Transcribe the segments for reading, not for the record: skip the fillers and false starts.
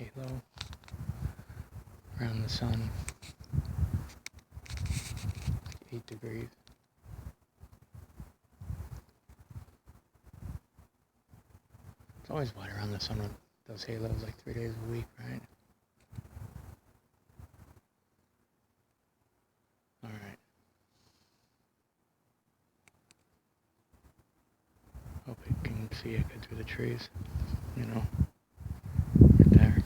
halo around the sun, like 8 degrees. It's always white around the sun with those halos like 3 days a week, right? Alright. Hope you can see it good through the trees. You know, right there.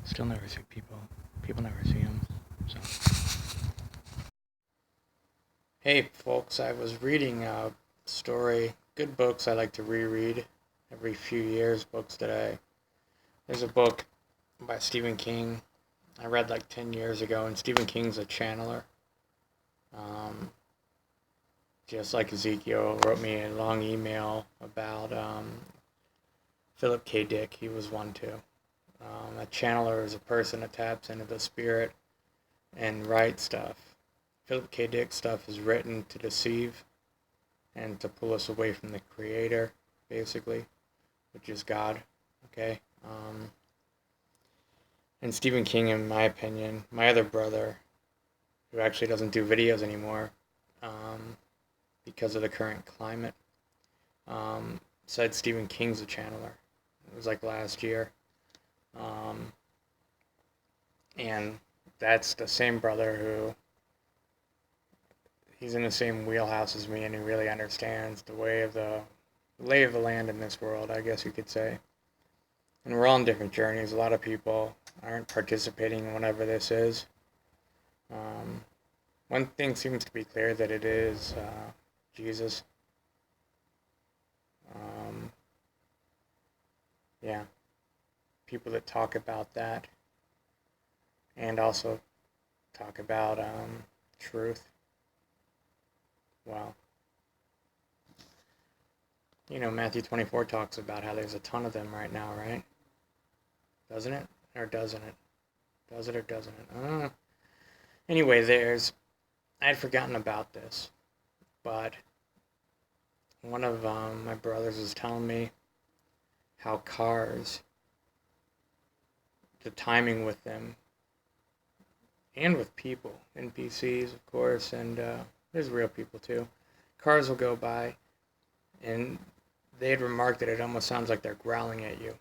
Still never see people. People never see them. So. Hey folks, I was reading a story. Good books I like to reread every few years. Books that there's a book by Stephen King I read like 10 years ago, and Stephen King's a channeler. Just like Ezekiel wrote me a long email about Philip K. Dick. He was one too. A channeler is a person that taps into the spirit and writes stuff. Philip K. Dick stuff is written to deceive and to pull us away from the Creator, basically, which is God. Okay. And Stephen King, in my opinion, my other brother, who actually doesn't do videos anymore because of the current climate, said Stephen King's a channeler. It was like last year. And that's the same brother who, he's in the same wheelhouse as me, and he really understands the lay of the land in this world, I guess you could say. And we're all on different journeys. A lot of people aren't participating in whatever this is. One thing seems to be clear, that it is Jesus. Yeah. People that talk about that and also talk about truth. Wow. You know, Matthew 24 talks about how there's a ton of them right now, right? Doesn't it? Or doesn't it? Does it or doesn't it? Anyway, I had forgotten about this, but one of my brothers was telling me how cars, the timing with them, and with people, NPCs, of course, and there's real people too. Cars will go by, and they had remarked that it almost sounds like they're growling at you,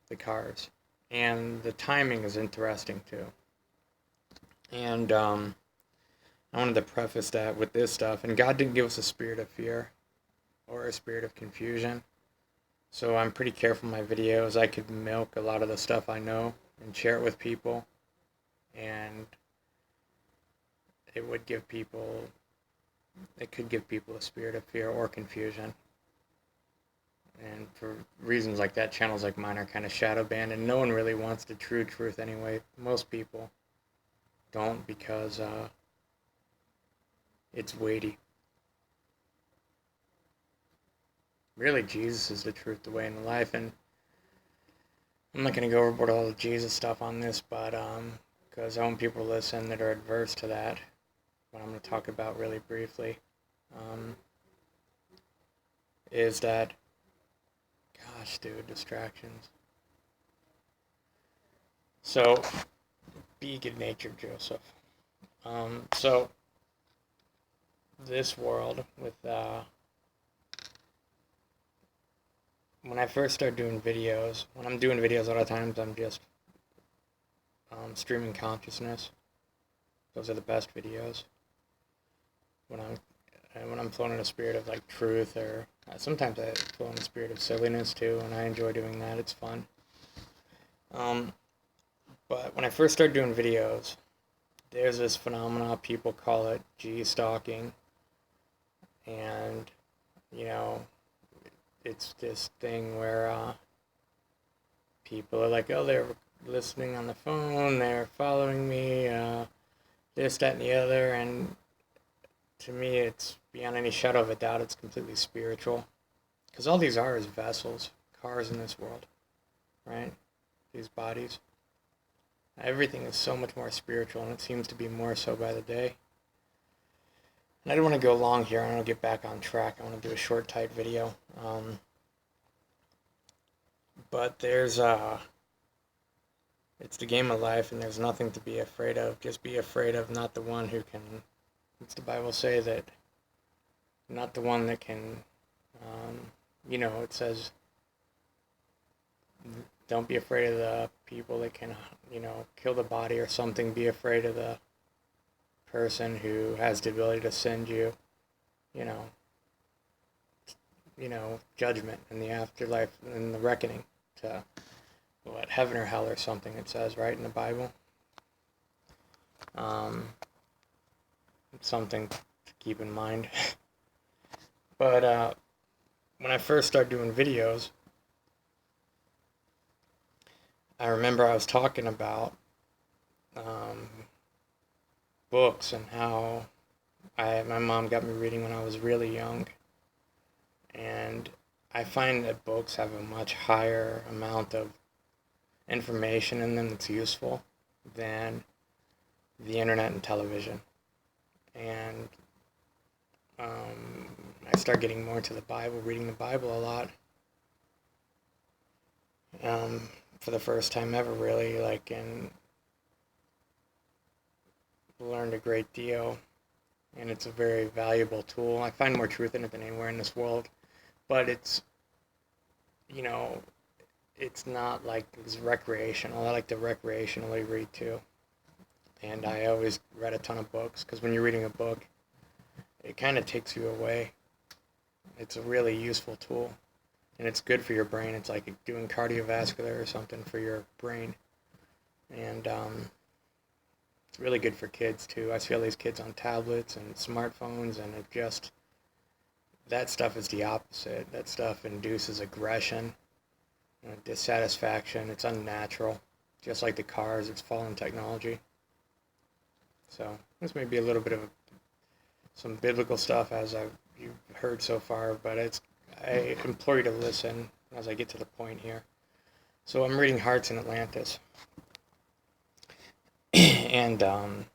the cars. And the timing is interesting too. And I wanted to preface that with this stuff. And God didn't give us a spirit of fear or a spirit of confusion. So I'm pretty careful in my videos. I could milk a lot of the stuff I know and share it with people. And it could give people a spirit of fear or confusion. And for reasons like that, channels like mine are kind of shadow banned, and no one really wants the true truth anyway. Most people don't, because it's weighty. Really, Jesus is the truth, the way, and the life. And I'm not going to go overboard all the Jesus stuff on this, but because I want people to listen that are adverse to that, what I'm going to talk about really briefly is that, gosh, dude, distractions. So, be good-natured, Joseph. So, this world with, when I first started doing videos, when I'm doing videos a lot of times, I'm just streaming consciousness. Those are the best videos. When I'm flowing in a spirit of like truth, or sometimes I flow in a spirit of silliness too, and I enjoy doing that. It's fun. But when I first started doing videos, there's this phenomena, people call it G-stalking, and you know, it's this thing where people are like, oh, they're listening on the phone, they're following me, this, that, and the other, and to me, it's beyond any shadow of a doubt, it's completely spiritual. Because all these are is vessels, cars in this world, right? These bodies. Everything is so much more spiritual, and it seems to be more so by the day. And I don't want to go long here. I want to get back on track. I want to do a short, tight video. But it's the game of life, and there's nothing to be afraid of. Just be afraid of not the one who can. What's the Bible say? That not the one that can. It says, don't be afraid of the people that can, kill the body or something. Be afraid of the person who has the ability to send you, you know, judgment in the afterlife and the reckoning to heaven or hell or something. It says right in the Bible. It's something to keep in mind. But when I first started doing videos, I remember I was talking about books and how my mom got me reading when I was really young. And I find that books have a much higher amount of information in them that's useful than the internet and television. And I started getting more into the Bible, reading the Bible a lot. For the first time ever, really, and learned a great deal. And it's a very valuable tool. I find more truth in it than anywhere in this world. But it's not like it's recreational. I like to recreationally read too. And I always read a ton of books, because when you're reading a book, it kind of takes you away. It's a really useful tool. And it's good for your brain. It's like doing cardiovascular or something for your brain. And it's really good for kids too. I see all these kids on tablets and smartphones, and that stuff is the opposite. That stuff induces aggression, dissatisfaction. It's unnatural. Just like the cars, it's fallen technology. So this may be a little bit of some biblical stuff, as you've heard so far, but I implore you to listen as I get to the point here. So I'm reading Hearts in Atlantis. And I'm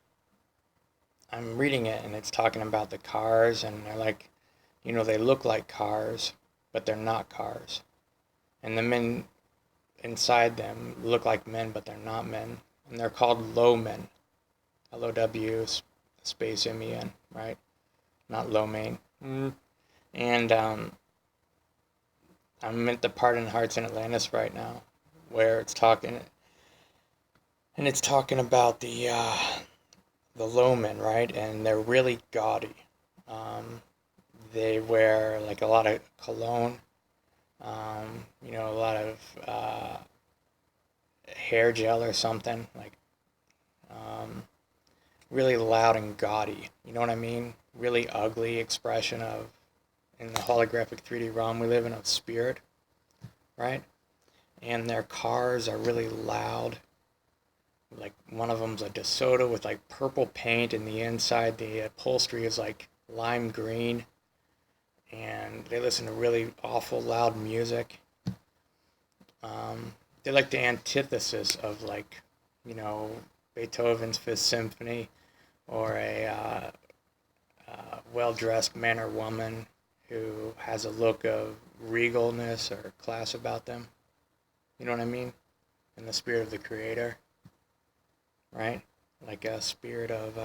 reading it, and it's talking about the cars, and they're like, they look like cars, but they're not cars. And the men inside them look like men, but they're not men. And they're called low men. L-O-W space M-E-N, right? Not low main. And I'm at the part in Hearts in Atlantis right now where it's talking about the low men, right? And they're really gaudy. They wear like a lot of cologne, a lot of hair gel or something, like really loud and gaudy. You know what I mean? Really ugly expression in the holographic 3D realm we live in, of spirit, right? And their cars are really loud. Like one of them's a DeSoto with like purple paint, and the inside the upholstery is like lime green. And they listen to really awful loud music. They're like the antithesis of Beethoven's Fifth Symphony, or a well-dressed man or woman who has a look of regalness or class about them. You know what I mean? In the spirit of the Creator, right? Like a spirit of,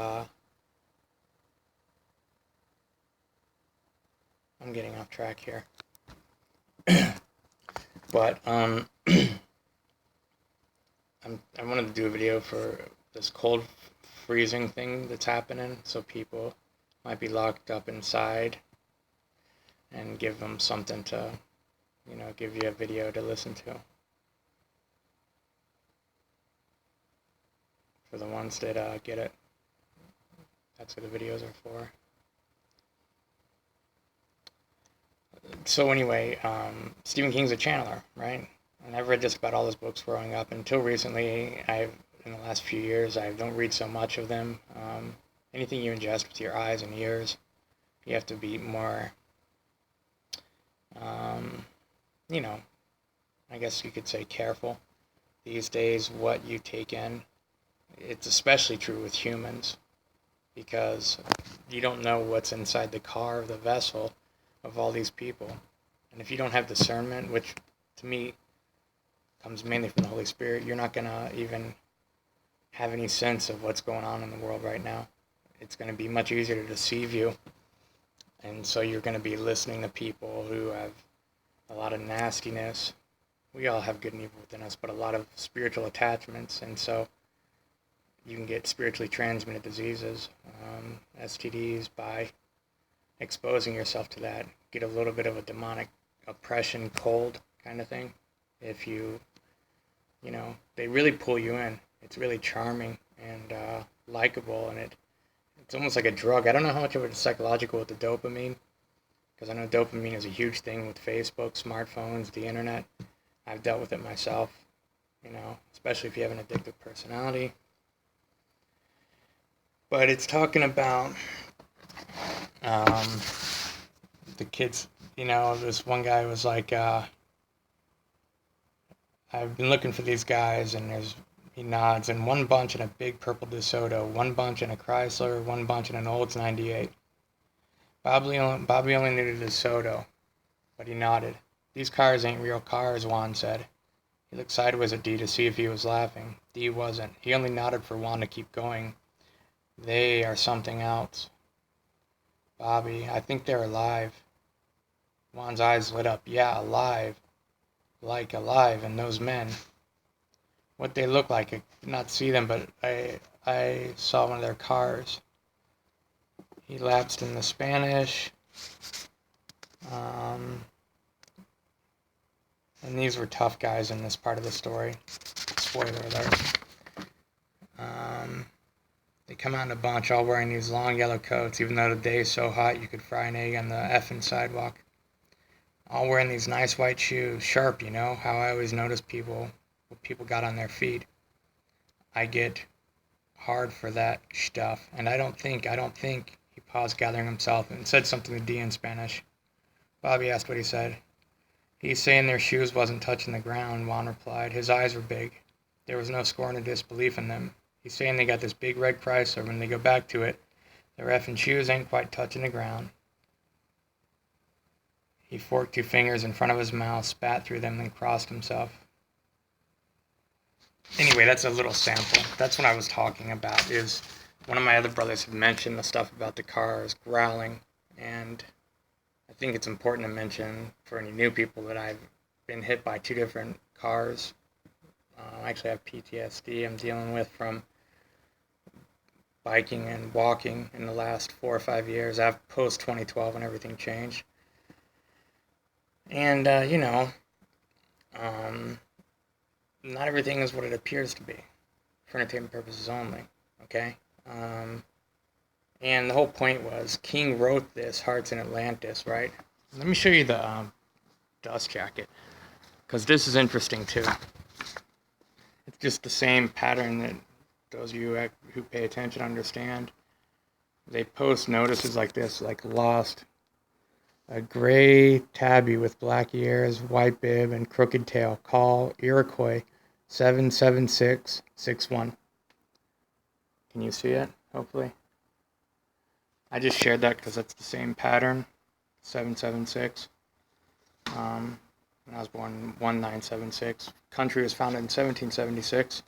I'm getting off track here. But, I wanted to do a video for this cold freezing thing that's happening, so people might be locked up inside, and give them something to, give you a video to listen to. For the ones that get it. That's what the videos are for. So anyway, Stephen King's a channeler, right? And I've read just about all his books growing up. Until recently, in the last few years, I don't read so much of them. Anything you ingest with your eyes and ears, you have to be more, I guess you could say careful these days what you take in. It's especially true with humans, because you don't know what's inside the car or the vessel of all these people. And if you don't have discernment, which to me comes mainly from the Holy Spirit, you're not going to even have any sense of what's going on in the world right now. It's going to be much easier to deceive you. And so you're going to be listening to people who have a lot of nastiness. We all have good and evil within us, but a lot of spiritual attachments. And so you can get spiritually transmitted diseases, STDs, by exposing yourself to that. Get a little bit of a demonic oppression, cold kind of thing. If you they really pull you in. It's really charming and likable, and it's almost like a drug. I don't know how much of it's psychological with the dopamine, because I know dopamine is a huge thing with Facebook, smartphones, the internet. I've dealt with it myself, especially if you have an addictive personality. But it's talking about the kids, this one guy was like, I've been looking for these guys, and he nods, and one bunch in a big purple DeSoto, one bunch in a Chrysler, one bunch in an Olds 98. Bobby only knew the DeSoto, but he nodded. These cars ain't real cars, Juan said. He looked sideways at D to see if he was laughing. D wasn't. He only nodded for Juan to keep going. They are something else. Bobby, I think they're alive. Juan's eyes lit up. Yeah, alive. Like alive, and those men. What they look like, I did not see them, but I saw one of their cars. He lapsed in the Spanish. And these were tough guys in this part of the story. Spoiler alert. They come out in a bunch, all wearing these long yellow coats, even though the day is so hot you could fry an egg on the effing sidewalk. All wearing these nice white shoes, sharp, how I always notice what people got on their feet. I get hard for that stuff, and I don't think, he paused, gathering himself, and said something to D in Spanish. Bobby asked what he said. He's saying their shoes wasn't touching the ground, Juan replied. His eyes were big. There was no scorn or disbelief in them. He's saying they got this big red Chrysler. When they go back to it, their effing shoes ain't quite touching the ground. He forked 2 fingers in front of his mouth, spat through them, then crossed himself. Anyway, that's a little sample. That's what I was talking about, is one of my other brothers had mentioned the stuff about the cars growling, and I think it's important to mention for any new people that I've been hit by 2 different cars. I actually have PTSD I'm dealing with from biking and walking in the last 4 or 5 years. I've post-2012 when everything changed. And, not everything is what it appears to be, for entertainment purposes only, okay? And the whole point was, King wrote this, Hearts in Atlantis, right? Let me show you the dust jacket, because this is interesting too. It's just the same pattern that those of you who pay attention understand. They post notices like this, like lost. A gray tabby with black ears, white bib, and crooked tail. Call Iroquois 77661. Can you see it? Hopefully. I just shared that because that's the same pattern. 776. And I was born in 1976. Country was founded in 1776.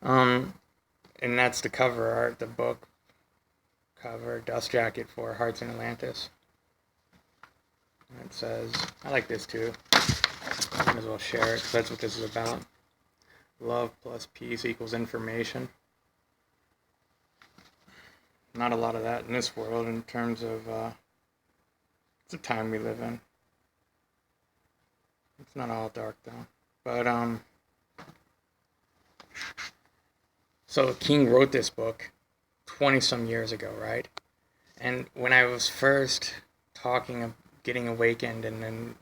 And that's the cover art, the book cover, dust jacket for Hearts in Atlantis. It says, I like this too. I might as well share it because that's what this is about. Love plus peace equals information. Not a lot of that in this world in terms of, it's the time we live in. It's not all dark though. But, so King wrote this book 20 some years ago, right? And when I was first getting awakened and then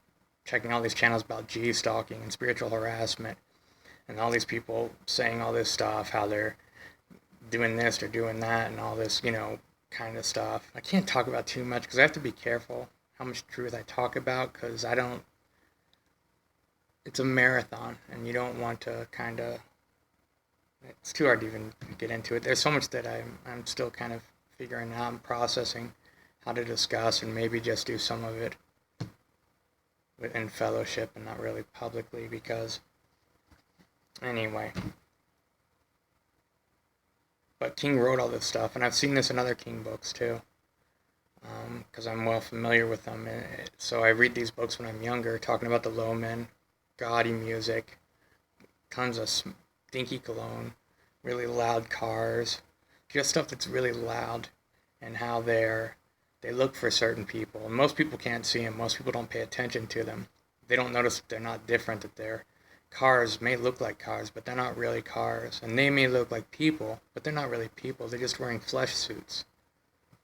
checking all these channels about G-stalking and spiritual harassment and all these people saying all this stuff, how they're doing this or doing that and all this, kind of stuff. I can't talk about too much because I have to be careful how much truth I talk about because it's a marathon and you don't want to it's too hard to even get into it. There's so much that I'm still kind of figuring out and processing how to discuss and maybe just do some of it within fellowship and not really publicly, because anyway. But King wrote all this stuff, and I've seen this in other King books too, because I'm well familiar with them. So I read these books when I'm younger, talking about the low men, gaudy music, tons of stinky cologne, really loud cars, just stuff that's really loud, and how they look for certain people. And most people can't see them. Most people don't pay attention to them. They don't notice that they're not different, that their cars may look like cars, but they're not really cars. And they may look like people, but they're not really people. They're just wearing flesh suits.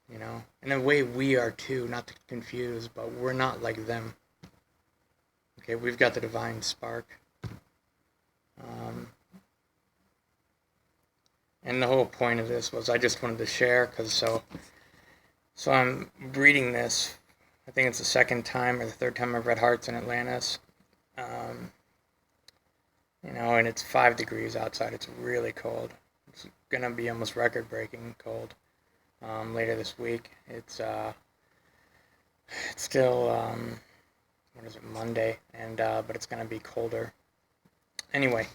You know? In a way, we are too, not to confuse, but we're not like them. Okay, we've got the divine spark. And the whole point of this was I just wanted to share, because so I'm reading this. I think it's the second time or the third time I've read Hearts in Atlantis. You know, and it's 5 degrees outside. It's really cold. It's gonna be almost record-breaking cold later this week. It's still what is it, Monday, and but it's gonna be colder. Anyway,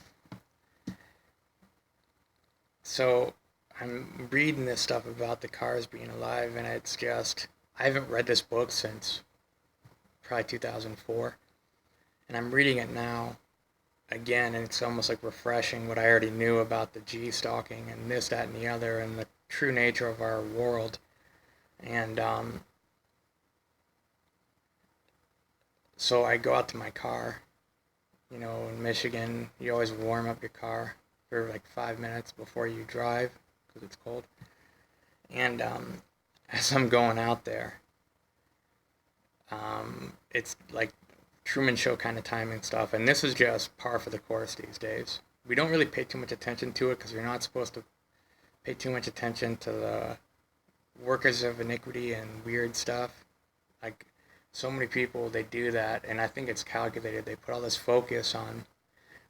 so I'm reading this stuff about the cars being alive, and it's just, I haven't read this book since probably 2004, and I'm reading it now again, and it's almost like refreshing what I already knew about the G-stalking and this, that, and the other, and the true nature of our world. And so I go out to my car. You know, in Michigan, you always warm up your car for like 5 minutes before you drive, because it's cold. And as I'm going out there, it's like Truman Show kind of timing stuff, and this is just par for the course these days. We don't really pay too much attention to it, because we're not supposed to pay too much attention to the workers of iniquity and weird stuff. Like, so many people, they do that, and I think it's calculated. They put all this focus on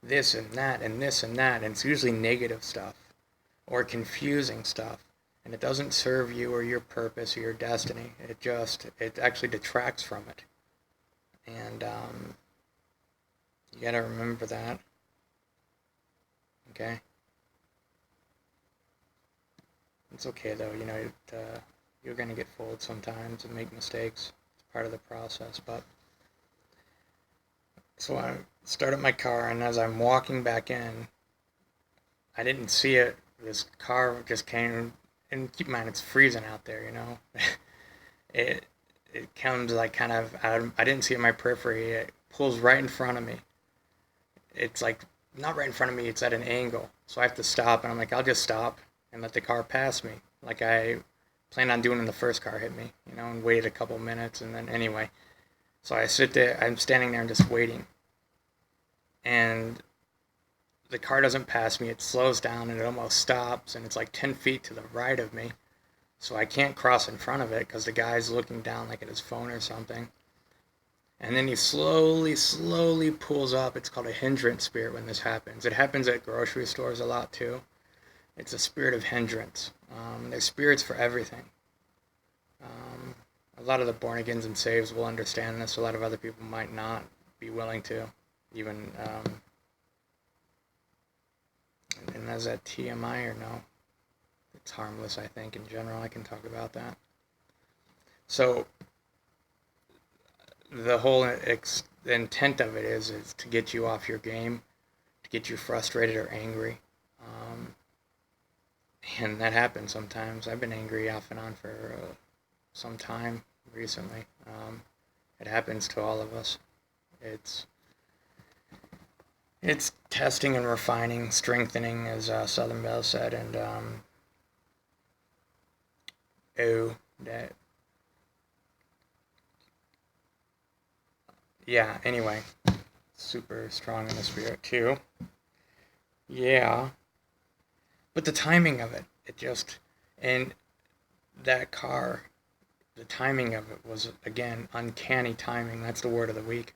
this and that and this and that, and it's usually negative stuff or confusing stuff, and it doesn't serve you or your purpose or your destiny. It actually detracts from it. And you gotta remember that. Okay? It's okay though, you know, you're gonna get fooled sometimes and make mistakes. It's part of the process. But so I started my car, and as I'm walking back in, I didn't see it. This car just came, and keep in mind it's freezing out there, you know. it comes like kind of out. I didn't see it in my periphery. It pulls right in front of me. It's like not right in front of me. It's at an angle, so I have to stop. And I'm like, I'll just stop and let the car pass me, like I planned on doing when the first car hit me, you know, and wait a couple minutes. And then anyway, so I sit there. I'm standing there and just waiting, and the car doesn't pass me. It slows down and it almost stops, and it's like 10 feet to the right of me. So I can't cross in front of it because the guy's looking down like at his phone or something. And then he slowly pulls up. It's called a hindrance spirit when this happens. It happens at grocery stores a lot too. It's a spirit of hindrance. There's spirits for everything. A lot of the born-agains and saves will understand this. A lot of other people might not be willing to. Even, and is that TMI or no? It's harmless, I think, in general. I can talk about that. So, the whole the intent of it is to get you off your game, to get you frustrated or angry. And that happens sometimes. I've been angry off and on for some time recently. It happens to all of us. It's testing and refining, strengthening, as Southern Belle said, and yeah, anyway, super strong in the spirit too. Yeah, but the timing of it, and that car, the timing of it was, again, uncanny timing. That's the word of the week.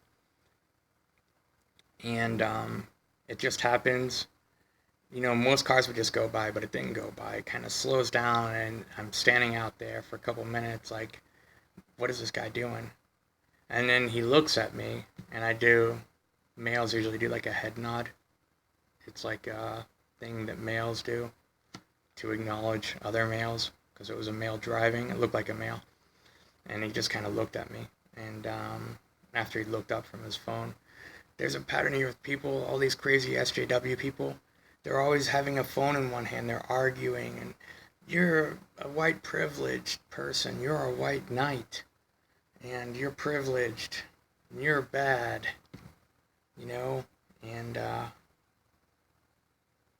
And it just happens most cars would just go by, but it didn't go by. It kind of slows down, and I'm standing out there for a couple minutes, like, what is this guy doing? And then he looks at me, and males usually do like a head nod. It's like a thing that males do to acknowledge other males, because it was a male driving. It looked like a male. And he just kind of looked at me. And after he looked up from his phone, there's a pattern here with people, all these crazy SJW people. They're always having a phone in one hand. They're arguing, and you're a white privileged person. You're a white knight, and you're privileged, and you're bad, and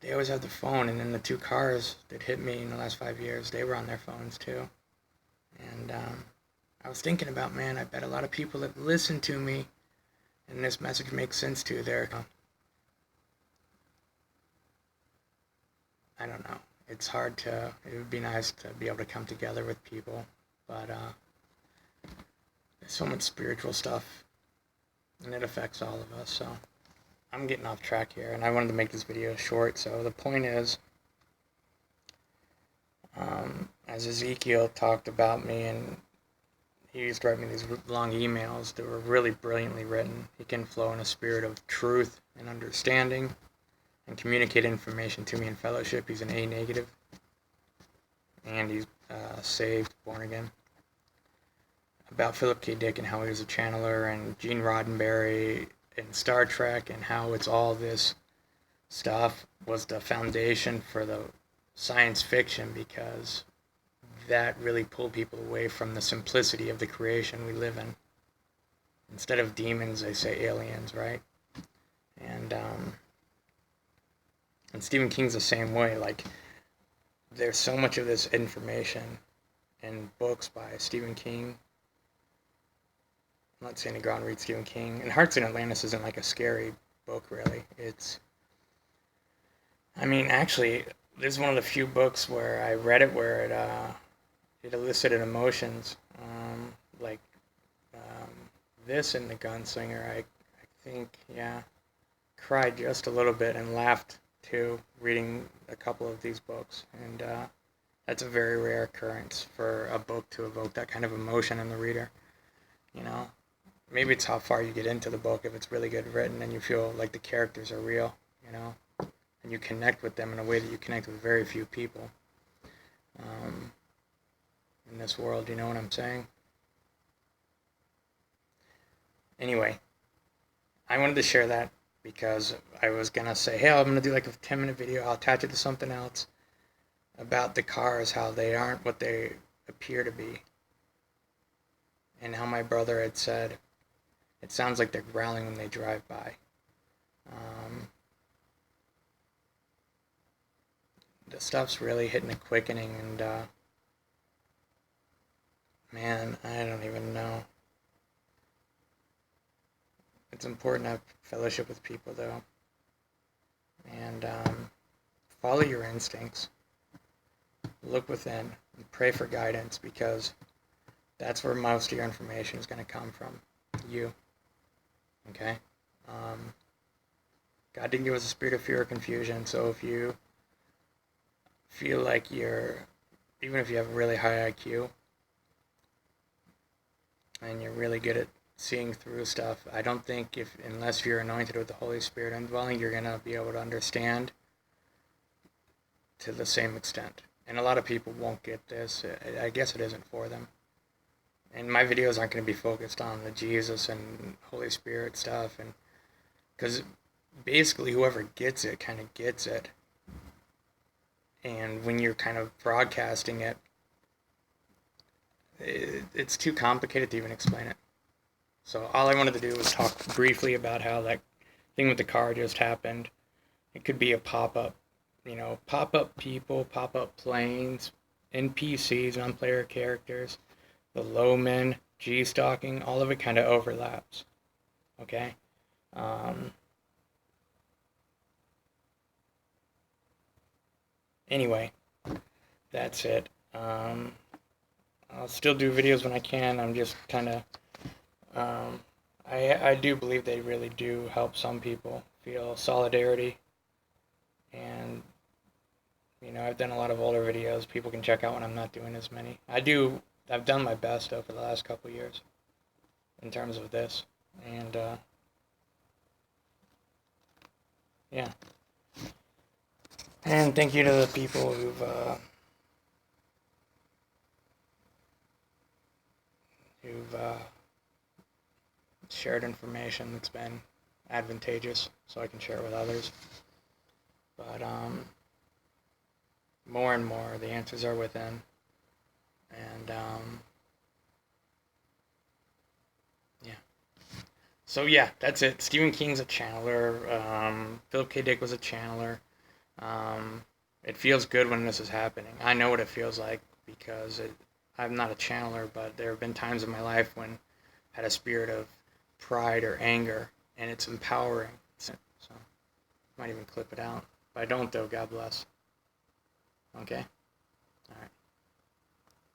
they always have the phone. And then the two cars that hit me in the last 5 years, they were on their phones too. And I was thinking about, man, I bet a lot of people that listen to me and this message makes sense to their, I don't know. It would be nice to be able to come together with people, but there's so much spiritual stuff, and it affects all of us, so I'm getting off track here, and I wanted to make this video short. So the point is, as Ezekiel talked about me, and he used to write me these long emails that were really brilliantly written. He can flow in a spirit of truth and understanding and communicate information to me in fellowship. He's an A negative, and he's saved, born again. About Philip K. Dick and how he was a channeler, and Gene Roddenberry and Star Trek, and how it's all this stuff was the foundation for the science fiction, because that really pulled people away from the simplicity of the creation we live in. Instead of demons, they say aliens, right? And Stephen King's the same way. Like, there's so much of this information in books by Stephen King. I'm not saying to go out and read Stephen King. And Hearts in Atlantis isn't like a scary book, really. Actually, this is one of the few books where I read it where it elicited emotions, like this in The Gunslinger. I think, cried just a little bit and laughed too, reading a couple of these books, and that's a very rare occurrence for a book to evoke that kind of emotion in the reader. Maybe it's how far you get into the book. If it's really good written and you feel like the characters are real, and you connect with them in a way that you connect with very few people in this world, you know what I'm saying? Anyway, I wanted to share that because I was going to say, hey, I'm going to do like a 10-minute video. I'll attach it to something else about the cars, how they aren't what they appear to be. And how my brother had said, it sounds like they're growling when they drive by. The stuff's really hitting a quickening, and man, I don't even know. It's important to have fellowship with people, though. And follow your instincts. Look within and pray for guidance, because that's where most of your information is going to come from. You. Okay? God didn't give us a spirit of fear or confusion, so if you feel like even if you have a really high IQ, and you're really good at seeing through stuff, I don't think unless you're anointed with the Holy Spirit indwelling, you're going to be able to understand to the same extent. And a lot of people won't get this. I guess it isn't for them. And my videos aren't going to be focused on the Jesus and Holy Spirit stuff, and because basically whoever gets it kind of gets it. And when you're kind of broadcasting it, it's too complicated to even explain it. So all I wanted to do was talk briefly about how that thing with the car just happened. It could be a pop-up, pop-up people, pop-up planes, NPCs, non-player characters, the low men, G-stalking, all of it kind of overlaps. Okay? Anyway, that's it. I'll still do videos when I can. I'm just kind of... I do believe they really do help some people feel solidarity And, I've done a lot of older videos. People can check out when I'm not doing as many. I've done my best over the last couple of years in terms of this. And, yeah. And thank you to the people who've shared information that's been advantageous so I can share it with others. But more and more, the answers are within. And yeah. So yeah, that's it. Stephen King's a channeler. Philip K. Dick was a channeler. It feels good when this is happening. I know what it feels like because I'm not a channeler, but there have been times in my life when I had a spirit of pride or anger, and it's empowering. So, might even clip it out. If I don't, though, God bless. Okay? All right.